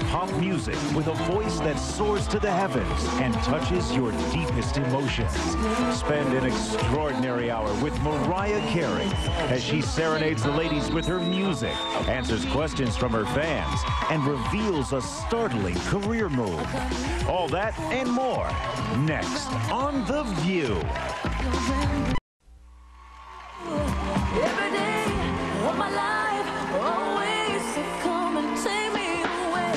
pop music with a voice that soars to the heavens and touches your deepest emotions. Spend an extraordinary hour with Mariah Carey as she serenades the ladies with her music, answers questions from her fans, and reveals a startling career move. All that and more next on The View. Every day of my life, always to come and take me away.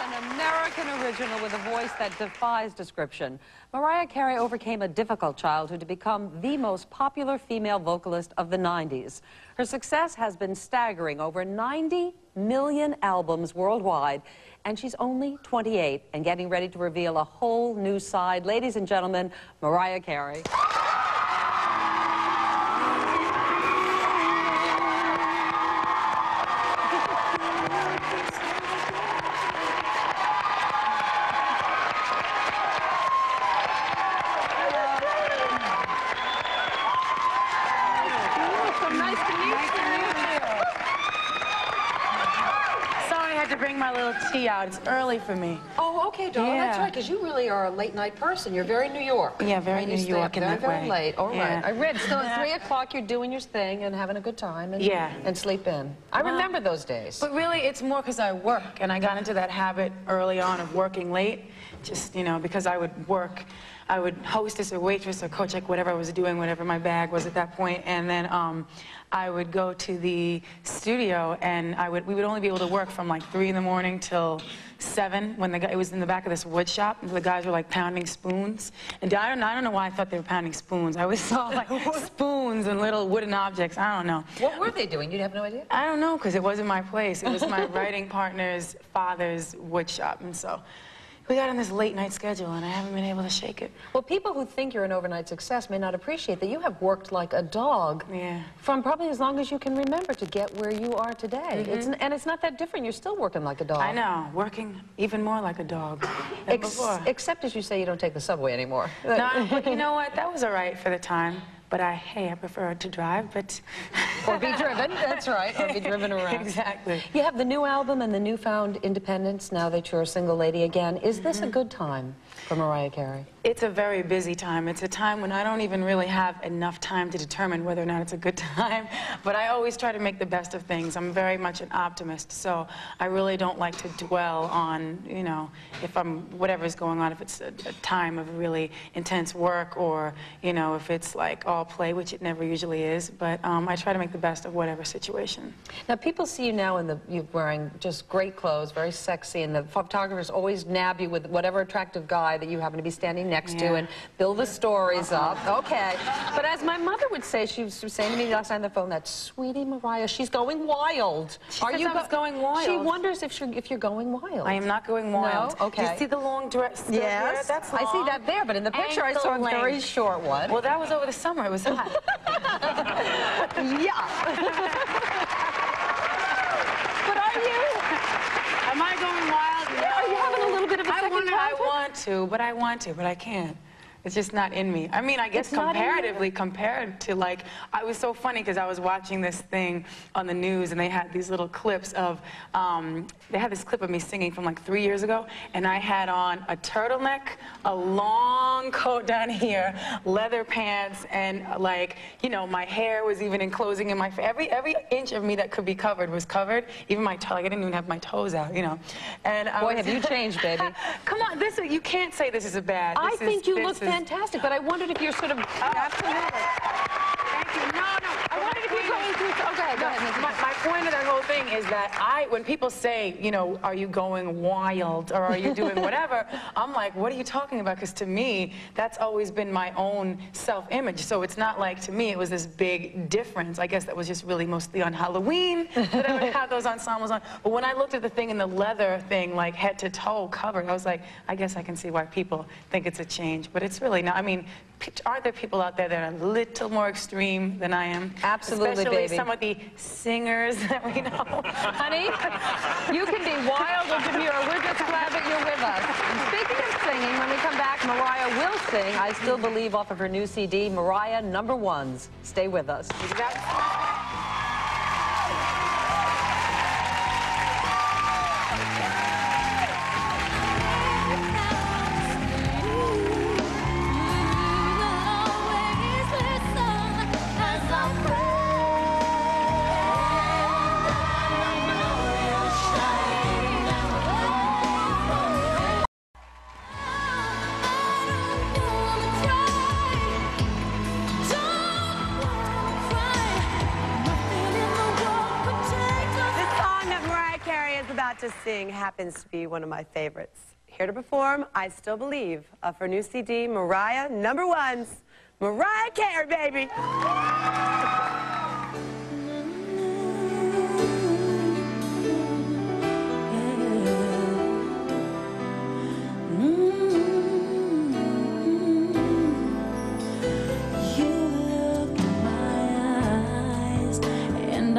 An American original with a voice that defies description. Mariah Carey overcame a difficult childhood to become the most popular female vocalist of the 90s. Her success has been staggering, over 90 million albums worldwide, and she's only 28 and getting ready to reveal a whole new side. Ladies and gentlemen, Mariah Carey. To bring my little tea out. It's early for me. Oh, okay, darling. Yeah. That's right, because you really are a late-night person. You're very New York. Yeah, very New York in that way. Very late. All Yeah. right. I read. So at 3 o'clock, you're doing your thing and having a good time and sleep in. I remember those days. But really, it's more because I work, and I got into that habit early on of working late. Just, you know, because I would work. I would hostess or waitress or coach, like whatever I was doing, whatever my bag was at that point, and then I would go to the studio, and we would only be able to work from like 3 in the morning till 7 when it was in the back of this wood shop. And the guys were like pounding spoons, and I don't know why I thought they were pounding spoons. I always saw like spoons and little wooden objects. I don't know. What were they doing? You have no idea? I don't know, because it wasn't my place. It was my writing partner's father's wood shop, and so we got on this late night schedule, and I haven't been able to shake it. Well, people who think you're an overnight success may not appreciate that you have worked like a dog from probably as long as you can remember to get where you are today. And it's not that different. You're still working like a dog. I know, working even more like a dog than before. Except, as you say, you don't take the subway anymore. No, but you know what? That was all right for the time. But I prefer to drive, but... Or be driven, that's right, or be driven around. Exactly. You have the new album and the newfound independence now that you're a single lady again. Is this a good time for Mariah Carey? It's a very busy time. It's a time when I don't even really have enough time to determine whether or not it's a good time, but I always try to make the best of things. I'm very much an optimist, so I really don't like to dwell on, you know, if whatever's going on, if it's a time of really intense work, or, you know, if it's like all play, which it never usually is, but I try to make the best of whatever situation. Now, people see you now you're wearing just great clothes, very sexy, and the photographers always nab you with whatever attractive guy that you happen to be standing next to and build the stories up. Okay. But as my mother would say, she was saying to me last night on the phone, that sweetie Mariah, she's going wild. Are you going wild? She wonders if you're going wild. I am not going wild. No? Okay. Do you see the long dress? Yes. That's long. I see that there, but in the picture I saw a very short one. Well, that was over the summer. It was hot. Yeah. But are you? Am I going wild? Yeah, are you having a little bit of a second childhood? I want to, but I can't. It's just not in me. I mean, I guess comparatively, compared to, like, it was so funny because I was watching this thing on the news, and they had these little clips of, they had this clip of me singing from like 3 years ago, and I had on a turtleneck, a long coat down here, leather pants, and like, you know, my hair was even enclosing in my face. Every inch of me that could be covered was covered, even my toe. Like, I didn't even have my toes out, you know. And boy, have you changed, baby. Come on, you can't say this is a bad. I think you look fantastic, but I wondered if you're sort of... Absolutely. Thank you. No. I wondered if you're going through... Okay, go ahead. My point of that whole thing is that when people say, you know, are you going wild or are you doing whatever, I'm like, what are you talking about? Because to me, that's always been my own self-image. So it's not like, to me, it was this big difference. I guess that was just really mostly on Halloween that I would have those ensembles on. But when I looked at the thing in the leather thing, like head to toe covered, I was like, I guess I can see why people think it's a change. But it's really not. I mean, aren't there people out there that are a little more extreme than I am? Absolutely, especially baby. some of the singers that we know. Honey, you can be wild or demure. We're just glad that you're with us. And speaking of singing, when we come back, Mariah will sing I Still Believe off of her new CD, Mariah #1s. Stay with us. Exactly. to sing happens to be one of my favorites. Here to perform, I Still Believe, of her new CD, Mariah #1's Mariah Carey, baby.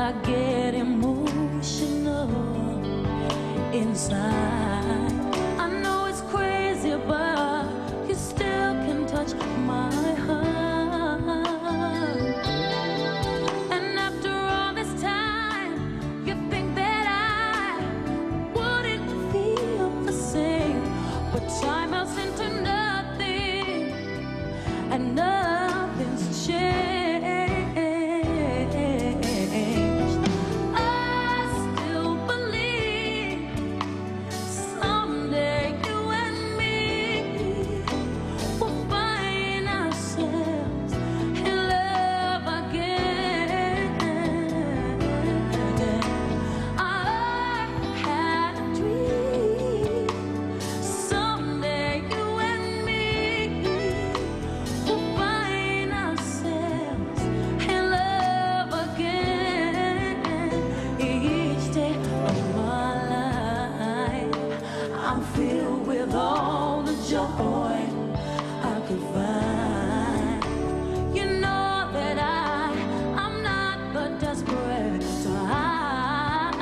I get emotional inside. I know it's crazy, but you still can touch my heart. And after all this time, you think that I wouldn't feel the same, but time melts into nothing, and nothing's changed. I'm filled with all the joy I could find. You know that I'm not the desperate to hide.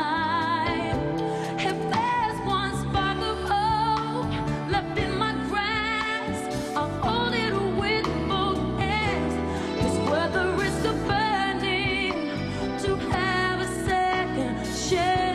If there's one spark of hope left in my grasp, I'll hold it with both hands. It's worth the risk of burning to have a second chance.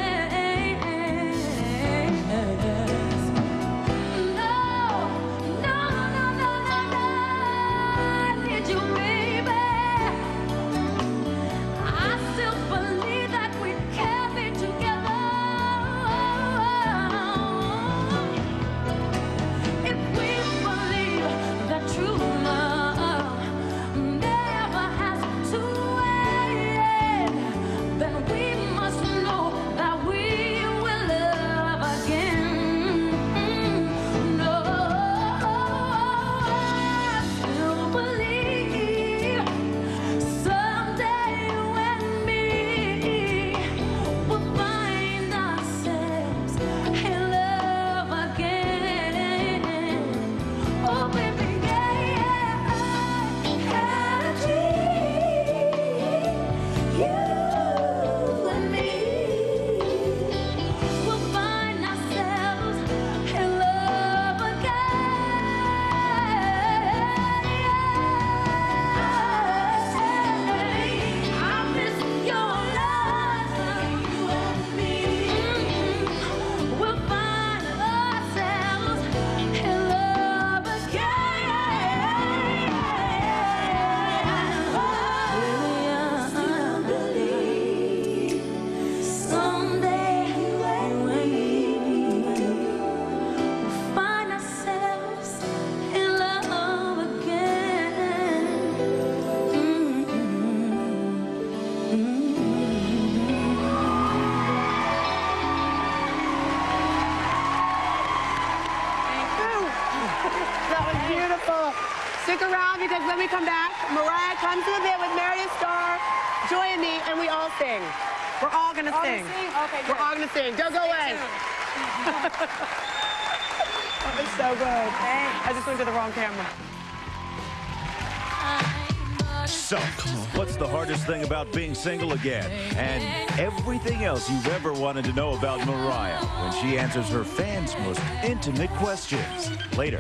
Stick around because when we come back, Mariah comes to the bit with Meredith Starr, Joy and me, and we all sing. We're all going to sing. Okay, good. We're all going to sing. Don't go away. That was so good. Thanks. I just went to the wrong camera. So, what's the hardest thing about being single again? And everything else you've ever wanted to know about Mariah when she answers her fans' most intimate questions. Later.